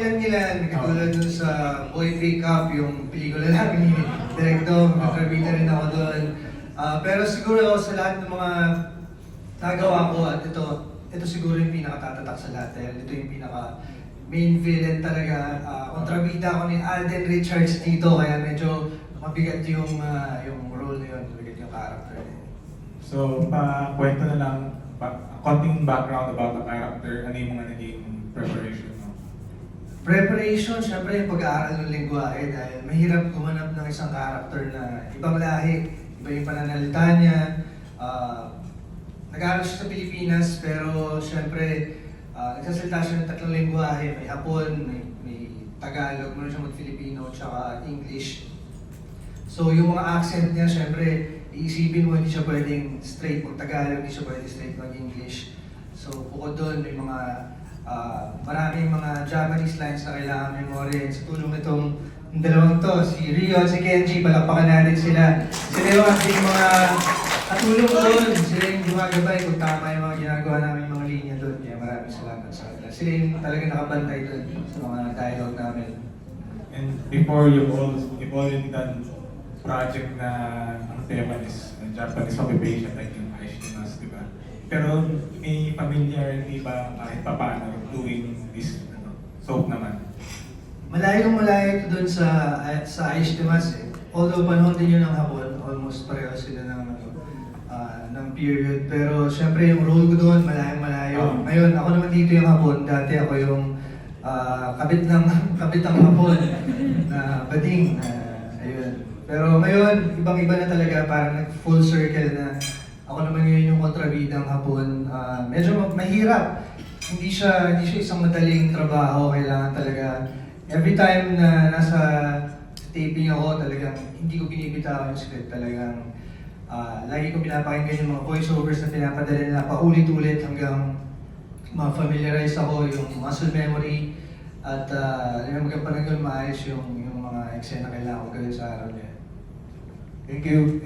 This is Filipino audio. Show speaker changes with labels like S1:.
S1: alam nila, katulad dun sa Boy Pick Up, yung pelikula namin ni Direk Dom, nagtrabita rin ako doon. Pero siguro sa lahat ng mga nagawa ko, at ito siguro yung pinakatatatak sa lahat dahil ito yung pinaka main villain talaga. Kontrabida ako ni Alden Richards dito, kaya medyo mabigat yung role na yun, mabigat yung character.
S2: So, kwento na lang, konting background about the character, ano yung mga naging preparation mo?
S1: Preparation, syempre yung pag-aaral ng lingwahe dahil mahirap gumanap ng isang character na ibang lahi, iba yung pananalita niya. Nag-aaral siya sa Pilipinas pero syempre nagsasalita siya ng tatlong lingwahe, may Hapon, may Tagalog, meron siya mag-Filipino, tsaka English. So yung mga accent niya, syempre iisipin mo hindi siya pwedeng straight mag-Tagalog, hindi siya pwedeng straight mag-English. So bukod doon, may mga maraming mga Japanese lines na kailangan memoryin. Sa tulong nitong dalawang to, si Rio at si Kenji, palakpakan natin sila. Sila yung ating mga katulong doon. Sila yung gumagabay kung tama yung mga ginagawa namin mga linya doon. Kaya maraming salamat sa kanila. Sila yung talaga nakabantay doon sa mga dialogue namin.
S2: And before you've already done project na ang tema is Japanese occupation like yung Aishtimas, di ba? Pero may familiarity ba kahit pa paano doing this soap naman?
S1: Malayo ito doon sa Aishtimas eh. Although panahon din yun ng Hapon, almost pareho sila ng period. Pero syempre yung role ko doon, malayo. Ngayon, ako naman dito yung Hapon. Dati ako yung kabit ng Hapon na bading. Ayun. Pero ngayon, ibang-iba na talaga, parang nag-full circle na ako naman ngayon yung kontrabidang Hapon. Medyo mahirap. Hindi siya isang madaling trabaho. Kailangan talaga, every time na nasa taping ako, talagang hindi ko binibitawan yung script. Talagang lagi ko pinapakinggan yung mga voiceovers na pinapadala nila paulit-ulit hanggang ma-familiarize ako yung muscle memory at magkapanag yun maayos yung mga eksena kailangan ko gawin sa araw niya.
S2: Thank you.